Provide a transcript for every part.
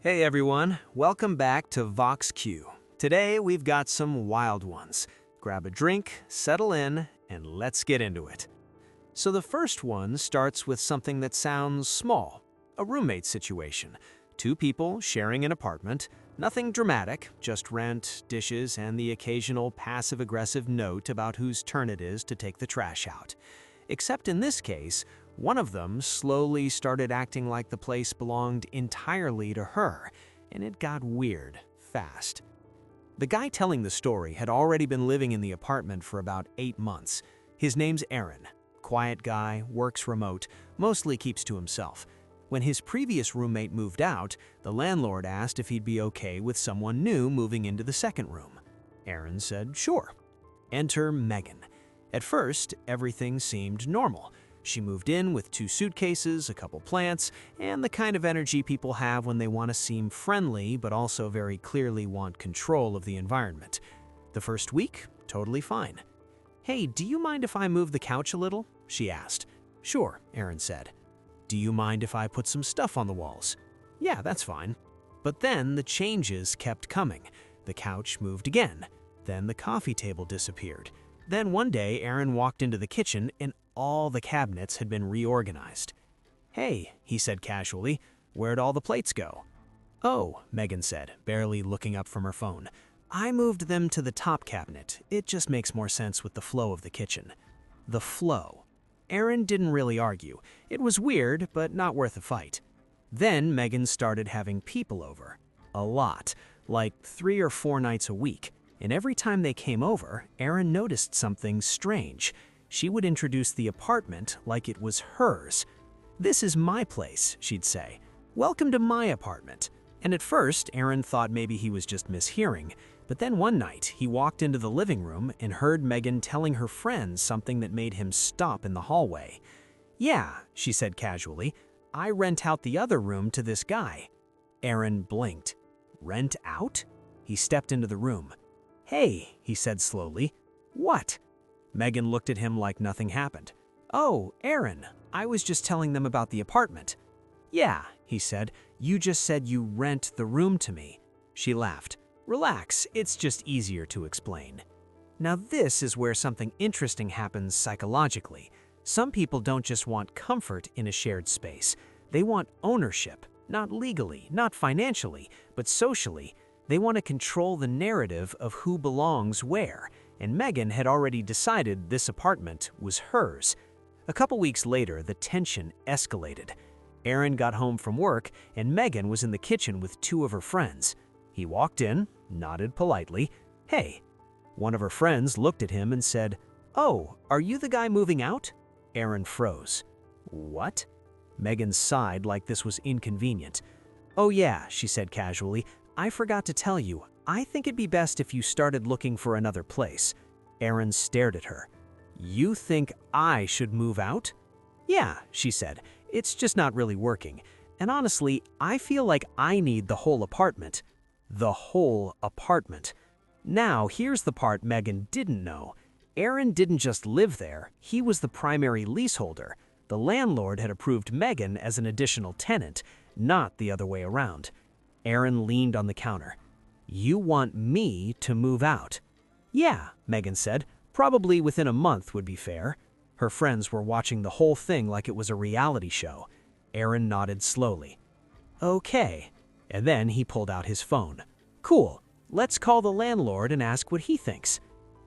Hey everyone, welcome back to VoxQueue. Today we've got some wild ones. Grab a drink, settle in, and let's get into it. So the first one starts with something that sounds small, a roommate situation. Two people sharing an apartment, nothing dramatic, just rent, dishes, and the occasional passive-aggressive note about whose turn it is to take the trash out. Except in this case, one of them slowly started acting like the place belonged entirely to her, and it got weird fast. The guy telling the story had already been living in the apartment for about 8 months. His name's Aaron. Quiet guy, works remote, mostly keeps to himself. When his previous roommate moved out, the landlord asked if he'd be okay with someone new moving into the second room. Aaron said sure. Enter Megan. At first, everything seemed normal. She moved in with 2 suitcases, a couple plants, and the kind of energy people have when they want to seem friendly but also very clearly want control of the environment. The first week, totally fine. "Hey, do you mind if I move the couch a little?" she asked. "Sure," Aaron said. "Do you mind if I put some stuff on the walls?" "Yeah, that's fine." But then the changes kept coming. The couch moved again. Then the coffee table disappeared. Then one day, Aaron walked into the kitchen and all the cabinets had been reorganized. "Hey," he said casually, "where'd all the plates go?" "Oh," Megan said, barely looking up from her phone. "I moved them to the top cabinet. It just makes more sense with the flow of the kitchen." The flow. Aaron didn't really argue. It was weird, but not worth a fight. Then Megan started having people over. A lot, like 3 or 4 nights a week. And every time they came over, Aaron noticed something strange. She would introduce the apartment like it was hers. "This is my place," she'd say. "Welcome to my apartment." And at first, Aaron thought maybe he was just mishearing. But then one night, he walked into the living room and heard Megan telling her friends something that made him stop in the hallway. "Yeah," she said casually, "I rent out the other room to this guy." Aaron blinked. "Rent out?" He stepped into the room. "Hey," he said slowly. "What?" Megan looked at him like nothing happened. "Oh, Aaron, I was just telling them about the apartment." "Yeah," he said, "you just said you rent the room to me." She laughed. "Relax, it's just easier to explain." Now this is where something interesting happens psychologically. Some people don't just want comfort in a shared space. They want ownership, not legally, not financially, but socially. They want to control the narrative of who belongs where, and Megan had already decided this apartment was hers. A couple weeks later, the tension escalated. Aaron got home from work, and Megan was in the kitchen with 2 of her friends. He walked in, nodded politely. "Hey." One of her friends looked at him and said, "Oh, are you the guy moving out?" Aaron froze. "What?" Megan sighed like this was inconvenient. "Oh yeah," she said casually, "I forgot to tell you, I think it'd be best if you started looking for another place." Aaron stared at her. "You think I should move out?" "Yeah," she said, "it's just not really working. And honestly, I feel like I need the whole apartment." The whole apartment. Now, here's the part Megan didn't know. Aaron didn't just live there, he was the primary leaseholder. The landlord had approved Megan as an additional tenant, not the other way around. Aaron leaned on the counter. "You want me to move out?" "Yeah," Megan said. "Probably within a month would be fair." Her friends were watching the whole thing like it was a reality show. Aaron nodded slowly. "Okay." And then he pulled out his phone. "Cool. Let's call the landlord and ask what he thinks."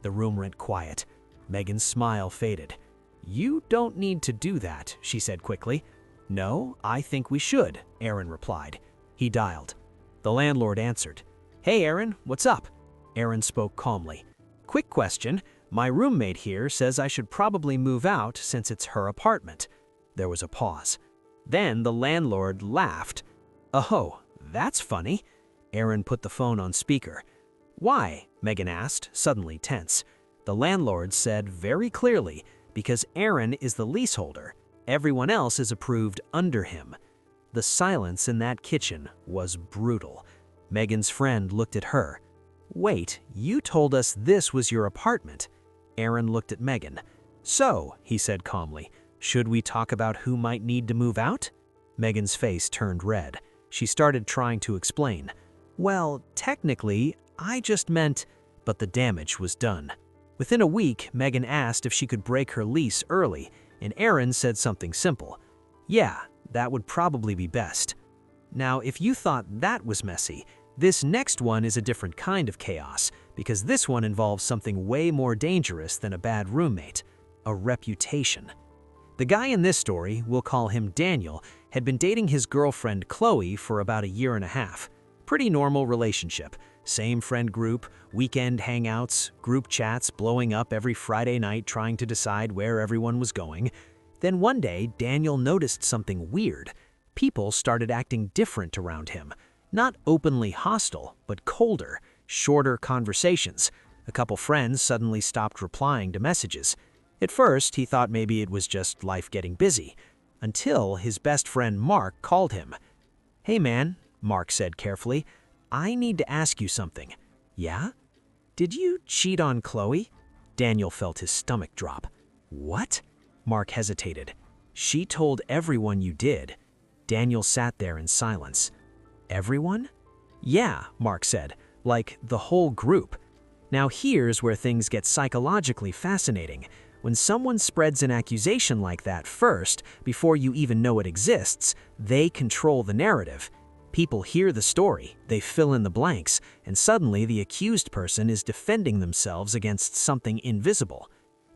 The room went quiet. Megan's smile faded. "You don't need to do that," she said quickly. "No, I think we should," Aaron replied. He dialed. The landlord answered. "Hey Aaron, what's up?" Aaron spoke calmly. "Quick question. My roommate here says I should probably move out since it's her apartment." There was a pause. Then the landlord laughed. "Oh, that's funny." Aaron put the phone on speaker. "Why?" Megan asked, suddenly tense. The landlord said very clearly, "Because Aaron is the leaseholder. Everyone else is approved under him." The silence in that kitchen was brutal. Megan's friend looked at her. "Wait, you told us this was your apartment." Aaron looked at Megan. "So," he said calmly, "should we talk about who might need to move out?" Megan's face turned red. She started trying to explain. Well, technically, I just meant, but the damage was done. Within a week, Megan asked if she could break her lease early, and Aaron said something simple. Yeah, that would probably be best. Now, if you thought that was messy, this next one is a different kind of chaos, because this one involves something way more dangerous than a bad roommate, a reputation. The guy in this story, we'll call him Daniel, had been dating his girlfriend Chloe for about a year and a half. Pretty normal relationship. Same friend group, weekend hangouts, group chats blowing up every Friday night trying to decide where everyone was going. Then one day, Daniel noticed something weird. People started acting different around him. Not openly hostile, but colder, shorter conversations. A couple friends suddenly stopped replying to messages. At first, he thought maybe it was just life getting busy, until his best friend Mark called him. "Hey man," Mark said carefully, "I need to ask you something." "Yeah? Did you cheat on Chloe?" Daniel felt his stomach drop. "What?" Mark hesitated. "She told everyone you did." Daniel sat there in silence. "Everyone?" "Yeah," Mark said, "like the whole group." Now here's where things get psychologically fascinating. When someone spreads an accusation like that first, before you even know it exists, they control the narrative. People hear the story, they fill in the blanks, and suddenly the accused person is defending themselves against something invisible.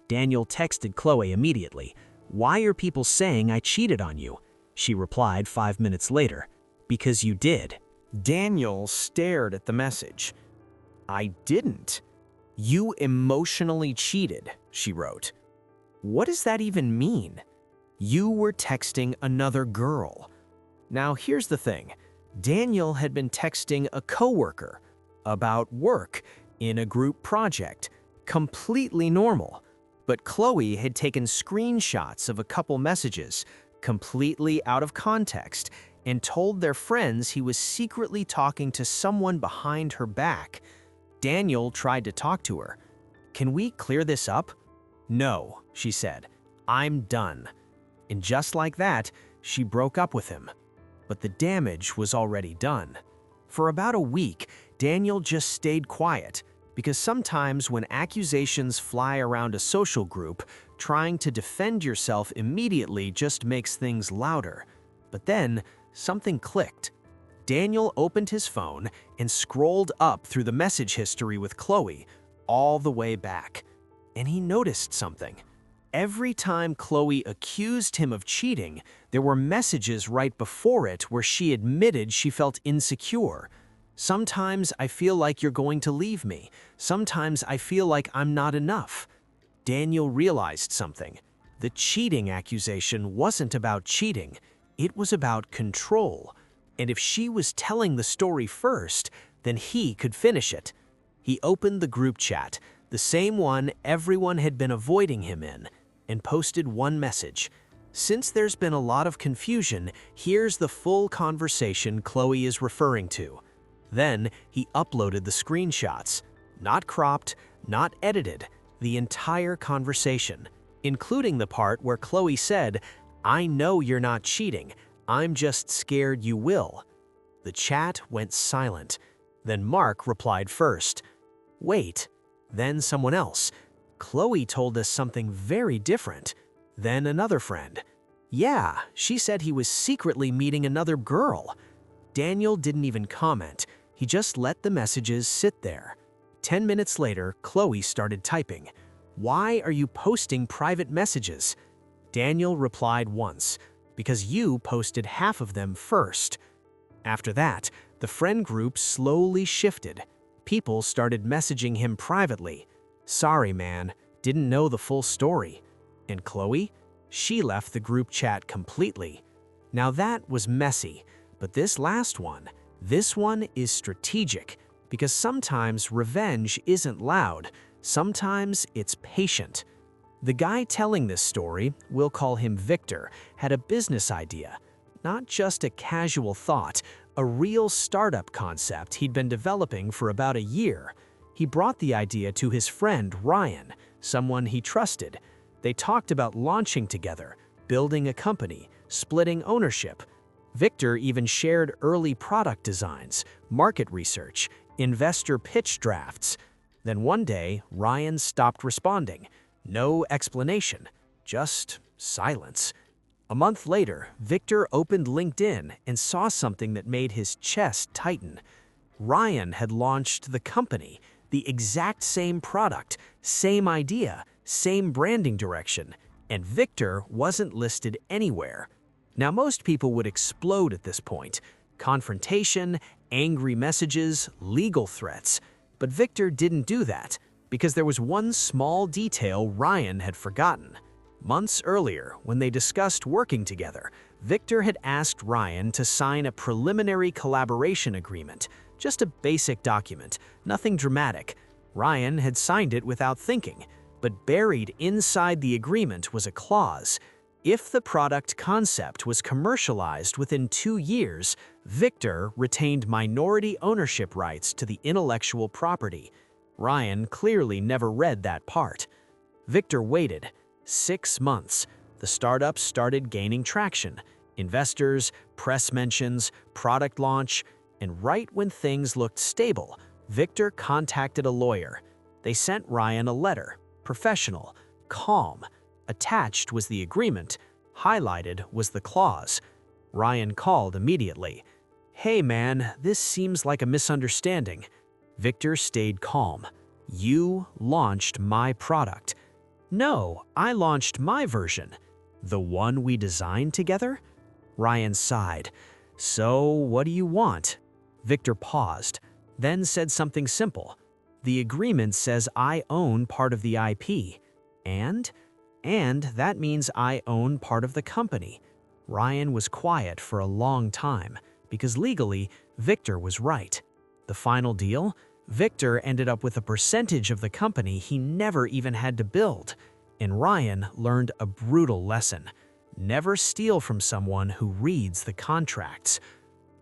Daniel texted Chloe immediately. "Why are people saying I cheated on you?" She replied 5 minutes later. "Because you did." Daniel stared at the message. "I didn't. You emotionally cheated," she wrote. "What does that even mean?" "You were texting another girl." Now here's the thing. Daniel had been texting a coworker about work in a group project. Completely normal. But Chloe had taken screenshots of a couple messages, completely out of context, and told their friends he was secretly talking to someone behind her back. Daniel tried to talk to her. "Can we clear this up?" "No," she said. "I'm done." And just like that, she broke up with him. But the damage was already done. For about a week, Daniel just stayed quiet, because sometimes when accusations fly around a social group, trying to defend yourself immediately just makes things louder. But then, something clicked. Daniel opened his phone and scrolled up through the message history with Chloe, all the way back. And he noticed something. Every time Chloe accused him of cheating, there were messages right before it where she admitted she felt insecure. "Sometimes I feel like you're going to leave me. Sometimes I feel like I'm not enough." Daniel realized something. The cheating accusation wasn't about cheating. It was about control. And if she was telling the story first, then he could finish it. He opened the group chat, the same one everyone had been avoiding him in, and posted one message. "Since there's been a lot of confusion, here's the full conversation Chloe is referring to." Then he uploaded the screenshots. Not cropped, not edited, the entire conversation, including the part where Chloe said, "I know you're not cheating. I'm just scared you will." The chat went silent. Then Mark replied first. "Wait." Then someone else. "Chloe told us something very different." Then another friend. "Yeah, she said he was secretly meeting another girl." Daniel didn't even comment. He just let the messages sit there. 10 minutes later, Chloe started typing. "Why are you posting private messages?" Daniel replied once, "Because you posted half of them first." After that, the friend group slowly shifted. People started messaging him privately. "Sorry, man, didn't know the full story." And Chloe? She left the group chat completely. Now that was messy, but this one is strategic, because sometimes revenge isn't loud, sometimes it's patient. The guy telling this story, we'll call him Victor, had a business idea. Not just a casual thought, a real startup concept he'd been developing for about a year. He brought the idea to his friend Ryan, someone he trusted. They talked about launching together, building a company, splitting ownership. Victor even shared early product designs, market research, investor pitch drafts. Then one day, Ryan stopped responding. No explanation, just silence. A month later, Victor opened LinkedIn and saw something that made his chest tighten. Ryan had launched the company, the exact same product, same idea, same branding direction, and Victor wasn't listed anywhere. Now, most people would explode at this point. Confrontation, angry messages, legal threats. But Victor didn't do that, because there was one small detail Ryan had forgotten. Months earlier, when they discussed working together, Victor had asked Ryan to sign a preliminary collaboration agreement, just a basic document, nothing dramatic. Ryan had signed it without thinking, but buried inside the agreement was a clause. If the product concept was commercialized within 2 years, Victor retained minority ownership rights to the intellectual property. Ryan clearly never read that part. Victor waited. 6 months. The startup started gaining traction. Investors, press mentions, product launch, and right when things looked stable, Victor contacted a lawyer. They sent Ryan a letter, professional, calm. Attached was the agreement, highlighted was the clause. Ryan called immediately. "Hey man, this seems like a misunderstanding." Victor stayed calm. "You launched my product." "No, I launched my version." "The one we designed together?" Ryan sighed. "So, what do you want?" Victor paused, then said something simple. "The agreement says I own part of the IP. And that means I own part of the company." Ryan was quiet for a long time, because legally, Victor was right. The final deal? Victor ended up with a percentage of the company he never even had to build. And Ryan learned a brutal lesson. Never steal from someone who reads the contracts.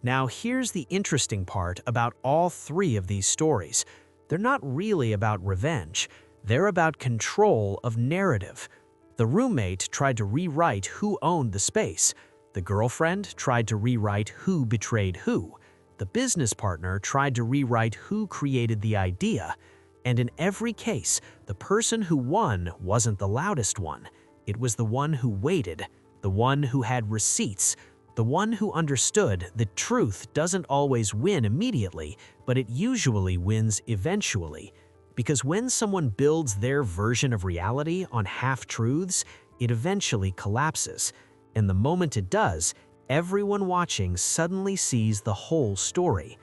Now here's the interesting part about all 3 of these stories. They're not really about revenge. They're about control of narrative. The roommate tried to rewrite who owned the space. The girlfriend tried to rewrite who betrayed who. The business partner tried to rewrite who created the idea. And in every case, the person who won wasn't the loudest one. It was the one who waited, the one who had receipts, the one who understood that truth doesn't always win immediately, but it usually wins eventually. Because when someone builds their version of reality on half-truths, it eventually collapses. And the moment it does, everyone watching suddenly sees the whole story.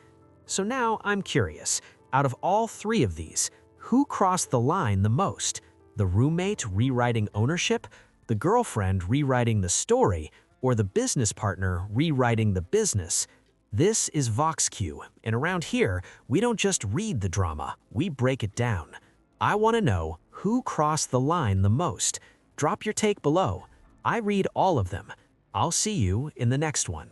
So now I'm curious, out of all 3 of these, who crossed the line the most? The roommate rewriting ownership, the girlfriend rewriting the story, or the business partner rewriting the business? This is VoxQueue, and around here, we don't just read the drama, we break it down. I want to know who crossed the line the most. Drop your take below. I read all of them. I'll see you in the next one.